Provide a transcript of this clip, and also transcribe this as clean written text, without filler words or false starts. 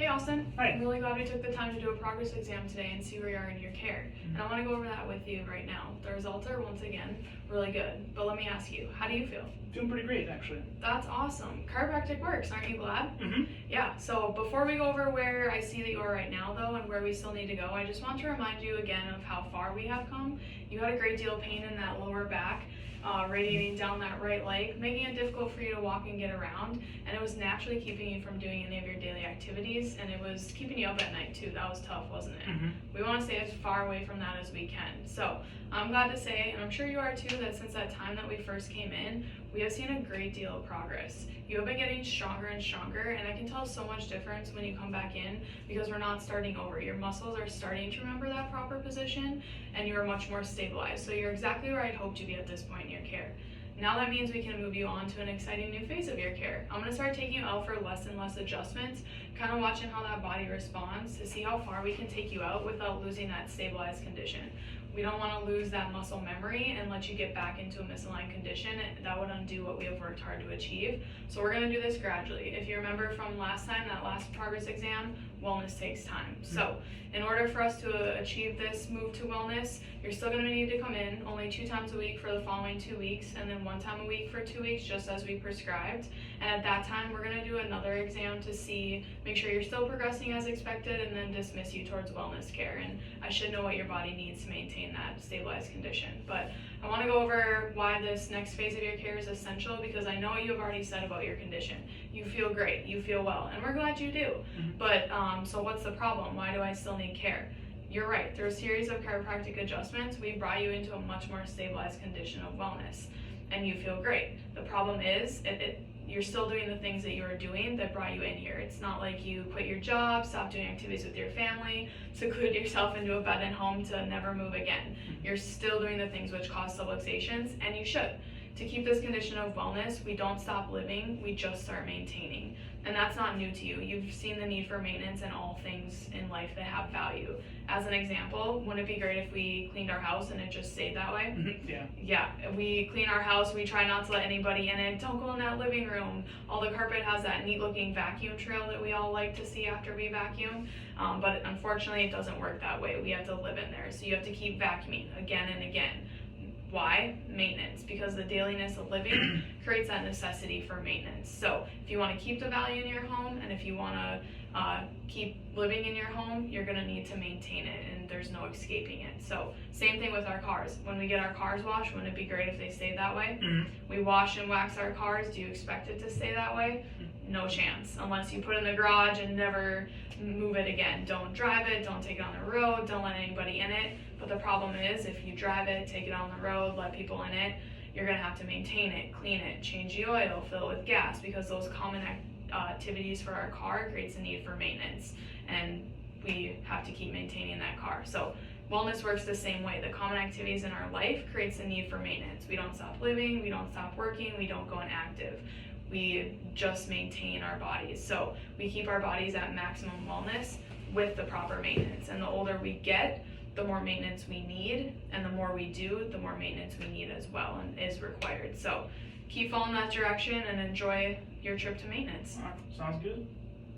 Hey Austin, Hi. I'm really glad we took the time to do a progress exam today and see where you are in your care. And I want to go over that with you right now. The results are, once again, really good. But let me ask you, how do you feel? Doing pretty great, actually. That's awesome. Chiropractic works, aren't you glad? Mm-hmm. Yeah, so before we go over where I see that you are right now though and where we still need to go, I just want to remind you again of how far we have come. You had a great deal of pain in that lower back, radiating down that right leg, making it difficult for you to walk and get around, and it was naturally keeping you from doing any of your daily activities, and it was keeping you up at night too. That was tough, wasn't it? Mm-hmm. We want to stay as far away from that as we can. So I'm glad to say, and I'm sure you are too, that since that time that we first came in, we have seen a great deal of progress. You have been getting stronger and stronger, and I can tell so much difference when you come back in because we're not starting over. Your muscles are starting to remember that proper position, and you are much more stabilized. So you're exactly where I'd hoped to be at this point in your care. Now that means we can move you on to an exciting new phase of your care. I'm going to start taking you out for less and less adjustments, kind of watching how that body responds to see how far we can take you out without losing that stabilized condition. We don't want to lose that muscle memory and let you get back into a misaligned condition. That would undo what we have worked hard to achieve. So we're going to do this gradually. If you remember from last time, that last progress exam, wellness takes time. So in order for us to achieve this move to wellness, you're still going to need to come in only 2 times a week for the following 2 weeks, and then 1 time a week for 2 weeks, just as we prescribed. And at that time, we're going to do another exam to make sure you're still progressing as expected, and then dismiss you towards wellness care. And I should know what your body needs to maintain that stabilized condition. But I want to go over why this next phase of your care is essential, because I know what you have already said about your condition. You feel great, you feel well, and we're glad you do. But so what's the problem? Why do I still need care? You're right, through a series of chiropractic adjustments, we brought you into a much more stabilized condition of wellness, and you feel great. The problem is, you're still doing the things that you were doing that brought you in here. It's not like you quit your job, stopped doing activities with your family, secluded yourself into a bed at home to never move again. You're still doing the things which cause subluxations, and you should. To keep this condition of wellness, we don't stop living, we just start maintaining. And that's not new to you. You've seen the need for maintenance in all things in life that have value. As an example, wouldn't it be great if we cleaned our house and it just stayed that way? Yeah. Yeah, we clean our house, we try not to let anybody in it. Don't go in that living room. All the carpet has that neat looking vacuum trail that we all like to see after we vacuum. But unfortunately, it doesn't work that way. We have to live in there. So you have to keep vacuuming again and again. Why? Maintenance, because the dailiness of living creates that necessity for maintenance. So if you want to keep the value in your home, and if you want to keep living in your home, you're going to need to maintain it, and there's no escaping it. So same thing with our cars. When we get our cars washed, wouldn't it be great if they stayed that way? We wash and wax our cars. Do you expect it to stay that way? No chance, unless you put it in the garage and never move it again. Don't drive it, don't take it on the road, don't let anybody in it. But the problem is, if you drive it, take it on the road, let people in it, you're going to have to maintain it, clean it, change the oil, fill it with gas, because those common activities for our car creates a need for maintenance, and we have to keep maintaining that car. So wellness works the same way. The common activities in our life creates a need for maintenance. We don't stop living, we don't stop working, we don't go inactive. We just maintain our bodies. So we keep our bodies at maximum wellness with the proper maintenance. And the older we get, the more maintenance we need, and the more we do, the more maintenance we need as well and is required. So keep following that direction and enjoy your trip to maintenance. Sounds good.